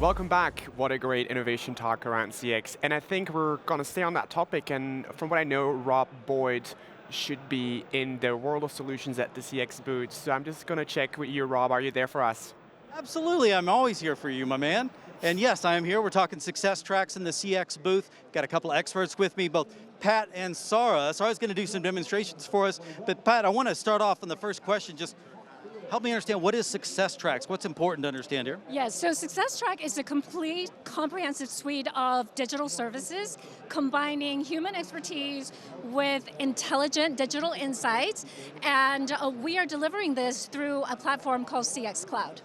Welcome back. What a great innovation talk around CX. And I think we're going to stay on that topic. And from what I know, Rob Boyd should be in the world of solutions at the CX booth. So I'm just going to check with you, Rob. Are you there for us? Absolutely, I'm always here for you, my man. And yes, I am here. We're talking success tracks in the CX booth. Got a couple of experts with me, both Pat and Sarah. Sarah's going to do some demonstrations for us. But Pat, I want to start off on the first question. Just help me understand, what is success tracks? What's important to understand here? Yes, so Success Track is a complete, comprehensive suite of digital services combining human expertise with intelligent digital insights, and we are delivering this through a platform called CX Cloud.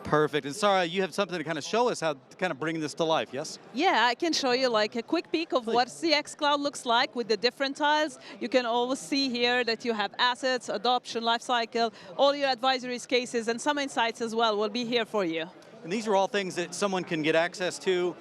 Perfect. And Sarah, you have something to kind of show us how to kind of bring this to life, yes? Yeah, I can show you like a quick peek of what CX Cloud looks like with the different tiles. You can always see here that you have assets, adoption, lifecycle, all your advisories cases, and some insights as well will be here for you. And these are all things that someone can get access to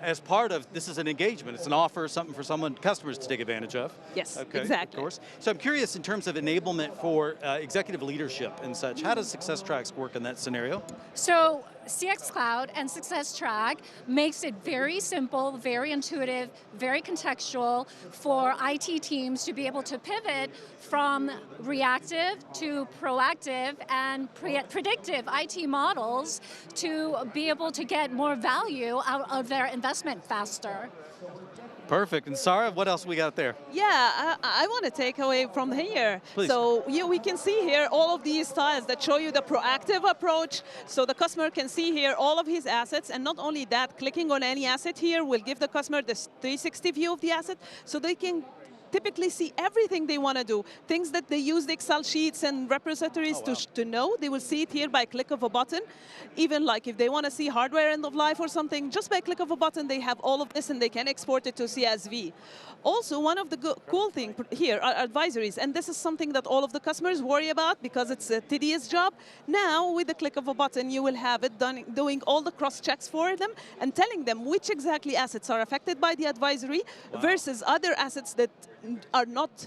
as part of, this is an engagement, it's an offer, something for customers to take advantage of. Yes, okay, exactly. Of course. So I'm curious in terms of enablement for executive leadership and such, how does Success Tracks work in that scenario? So CX Cloud and Success Track makes it very simple, very intuitive, very contextual for IT teams to be able to pivot from reactive to proactive and predictive IT models to be able to get more value out of their investment faster. Perfect. And Sarah, what else we got there? Yeah, I want to take away from here. Please. So we can see here all of these tiles that show you the proactive approach. So the customer can see here all of his assets, and not only that, clicking on any asset here will give the customer this 360 view of the asset, so they can typically see everything they want to do. Things that they use the Excel sheets and repositories to know, they will see it here by click of a button. Even like if they want to see hardware end of life or something, just by click of a button, they have all of this and they can export it to CSV. Also, one of the cool things here are advisories, and this is something that all of the customers worry about because it's a tedious job. Now, with the click of a button, you will have it doing all the cross-checks for them and telling them which exactly assets are affected by the advisory versus other assets that are not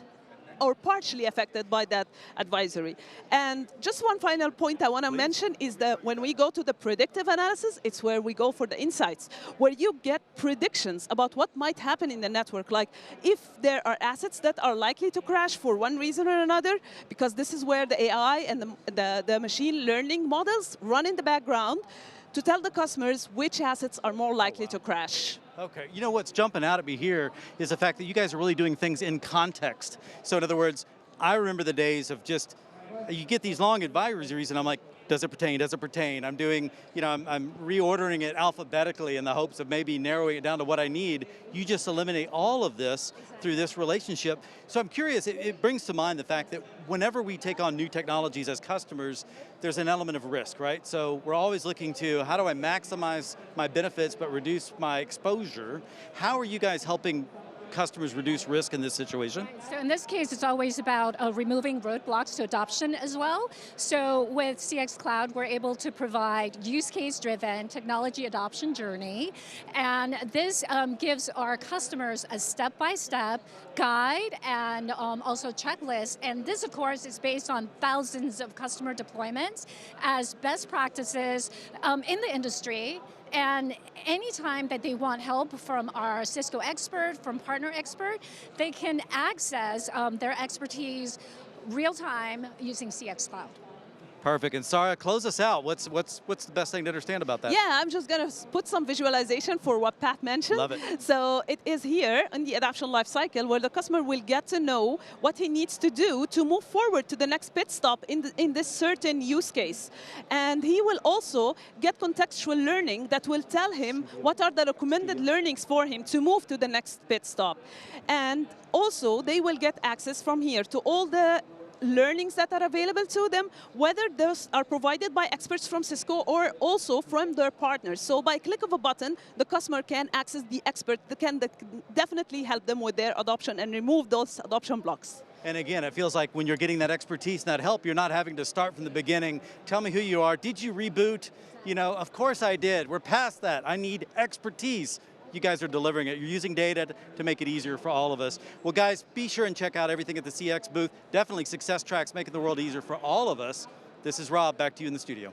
or partially affected by that advisory. And just one final point I want to mention is that when we go to the predictive analysis, it's where we go for the insights, where you get predictions about what might happen in the network, like if there are assets that are likely to crash for one reason or another, because this is where the AI and the machine learning models run in the background to tell the customers which assets are more likely to crash. Okay, you know what's jumping out at me here is the fact that you guys are really doing things in context. So in other words, I remember the days of just, you get these long advisories and I'm like, does it pertain, does it pertain? I'm doing, I'm reordering it alphabetically in the hopes of maybe narrowing it down to what I need. You just eliminate all of this through this relationship. So I'm curious, it brings to mind the fact that whenever we take on new technologies as customers, there's an element of risk, right? So we're always looking to, how do I maximize my benefits but reduce my exposure? How are you guys helping customers reduce risk in this situation? So in this case, it's always about removing roadblocks to adoption as well. So with CX Cloud, we're able to provide use case driven technology adoption journey. And this gives our customers a step-by-step guide and also checklist. And this, of course, is based on thousands of customer deployments as best practices in the industry. And anytime that they want help from our Cisco expert, from partner expert, they can access their expertise real time using CX Cloud. Perfect, and Sarah, close us out. What's the best thing to understand about that? Yeah, I'm just going to put some visualization for what Pat mentioned. Love it. So it is here in the adoption lifecycle where the customer will get to know what he needs to do to move forward to the next pit stop in this certain use case. And he will also get contextual learning that will tell him what are the recommended learnings for him to move to the next pit stop. And also, they will get access from here to all the learnings that are available to them, whether those are provided by experts from Cisco or also from their partners. So by click of a button, the customer can access the expert that can definitely help them with their adoption and remove those adoption blocks. And again, it feels like when you're getting that expertise and that help, you're not having to start from the beginning. Tell me who you are. Did you reboot? Of course I did. We're past that. I need expertise. You guys are delivering it. You're using data to make it easier for all of us. Well, guys, be sure and check out everything at the CX booth. Definitely Success Tracks making the world easier for all of us. This is Rob, back to you in the studio.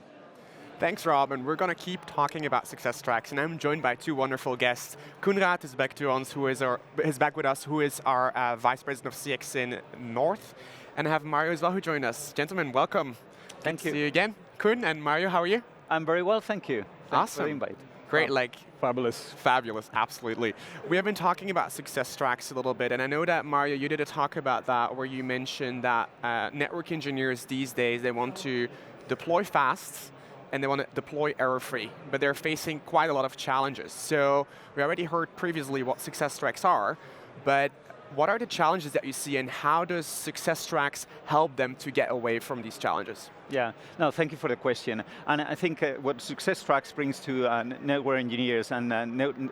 Thanks, Rob, and we're going to keep talking about success tracks, and I'm joined by two wonderful guests. Koenraad is back to us, is back with us, who is our Vice President of CX in North, and I have Mario as well who joined us. Gentlemen, welcome. Thank Good you. to see you again. Koen and Mario, how are you? I'm very well, thank you. Thanks for Awesome. the invite. Great, Fabulous. fabulous, absolutely. We have been talking about success tracks a little bit, and I know that, Mario, you did a talk about that where you mentioned that network engineers these days, they want to deploy fast, and they want to deploy error-free, but they're facing quite a lot of challenges. So we already heard previously what success tracks are, but what are the challenges that you see, and how does success tracks help them to get away from these challenges? Yeah, no, thank you for the question. And I think what Success Tracks brings to network engineers and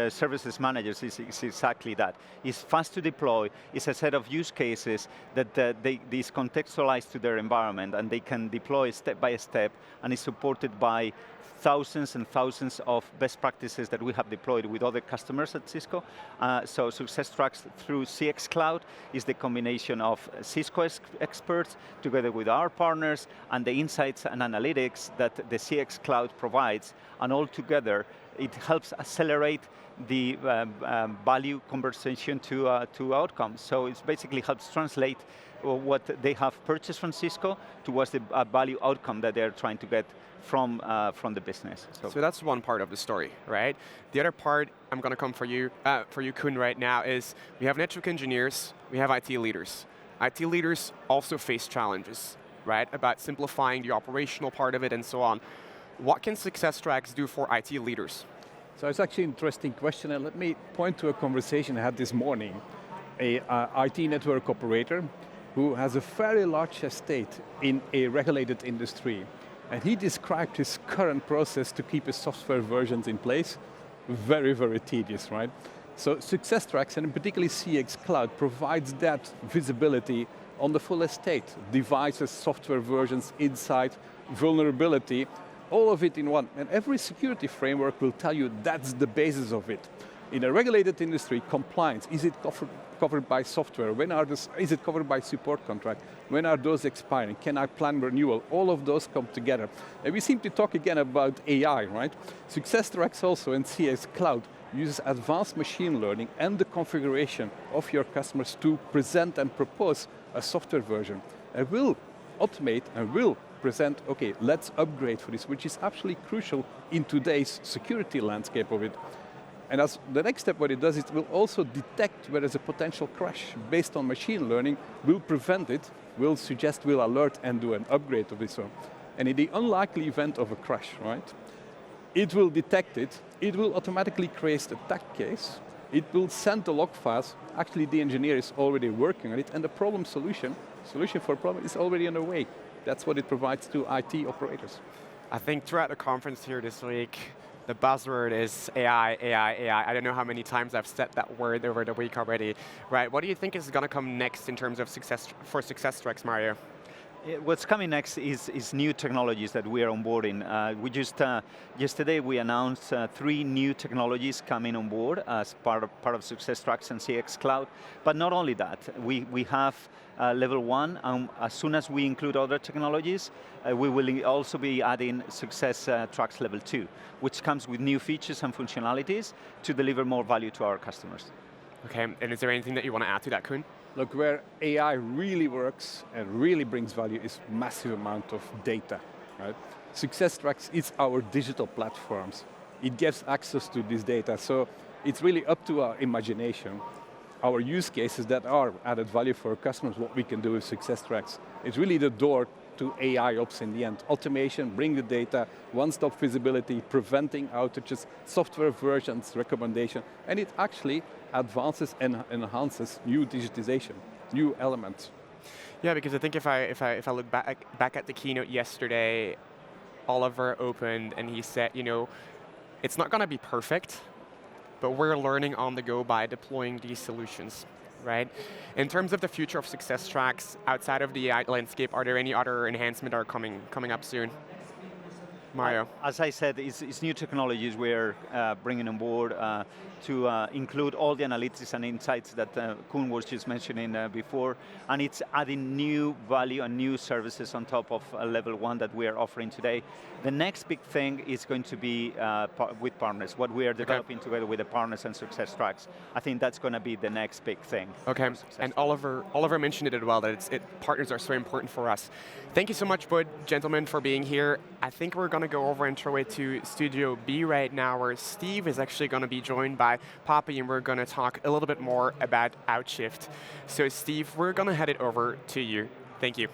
services managers is exactly that. It's fast to deploy, it's a set of use cases that these contextualize to their environment, and they can deploy step by step, and is supported by thousands and thousands of best practices that we have deployed with other customers at Cisco. So Success Tracks through CX Cloud is the combination of Cisco experts together with our partners and the insights and analytics that the CX Cloud provides, and all together it helps accelerate the value conversation to outcomes. So it basically helps translate what they have purchased from Cisco towards the value outcome that they're trying to get from the business. So that's one part of the story, right? The other part, I'm going to come for you, Koen, right now, is we have network engineers, we have IT leaders. IT leaders also face challenges, right, about simplifying the operational part of it and so on. What can success tracks do for IT leaders? So it's actually an interesting question, and let me point to a conversation I had this morning. A IT network operator who has a very large estate in a regulated industry. And he described his current process to keep his software versions in place. Very, very tedious, right? So success tracks, and in particularly CX Cloud, provides that visibility on the full estate. Devices, software versions, insight, vulnerability, all of it in one. And every security framework will tell you that's the basis of it. In a regulated industry, compliance, is it covered by software? Is it covered by support contract? When are those expiring? Can I plan renewal? All of those come together. And we seem to talk again about AI, right? Success tracks also in CS Cloud uses advanced machine learning and the configuration of your customers to present and propose a software version. It will automate and will present, okay, let's upgrade for this, which is absolutely crucial in today's security landscape of it. And as the next step, what it does, it will also detect where there's a potential crash based on machine learning, will prevent it, will suggest, will alert, and do an upgrade of this one. And in the unlikely event of a crash, right, it will detect it, it will automatically create a attack case, it will send the log files, actually the engineer is already working on it, and the solution for a problem is already underway. That's what it provides to IT operators. I think throughout the conference here this week, the buzzword is AI, AI, AI. I don't know how many times I've said that word over the week already, right? What do you think is going to come next in terms of success tracks, Mario? What's coming next is new technologies that we are onboarding. We just yesterday we announced 3 new technologies coming on board as part of Success Tracks and CX Cloud. But not only that, we have level 1, and as soon as we include other technologies, we will also be adding Success Tracks level 2, which comes with new features and functionalities to deliver more value to our customers. Okay, and is there anything that you want to add to that, Koen? Look, where AI really works and really brings value is massive amount of data, right? Success Tracks is our digital platforms. It gives access to this data, so it's really up to our imagination. Our use cases that are added value for our customers, what we can do with Success Tracks. It's really the door to AI ops in the end. Automation, bring the data, one-stop visibility, preventing outages, software versions, recommendation, and it actually advances and enhances new digitization, new elements. Yeah, because I think if I look back at the keynote yesterday, Oliver opened and he said, you know, it's not going to be perfect, but we're learning on the go by deploying these solutions, right? In terms of the future of success tracks, outside of the AI landscape, are there any other enhancements that are coming up soon? Mario. As I said, it's new technologies we're bringing on board to include all the analytics and insights that Koen was just mentioning before, and it's adding new value and new services on top of level 1 that we are offering today. The next big thing is going to be with partners, what we are developing together with the partners and success tracks. I think that's going to be the next big thing. Okay, and Oliver mentioned it as well, that partners are so important for us. Thank you so much, both gentlemen, for being here. I think we're going to go over and our way to Studio B right now, where Steve is actually going to be joined by Poppy, and we're going to talk a little bit more about Outshift. So Steve, we're going to head it over to you. Thank you.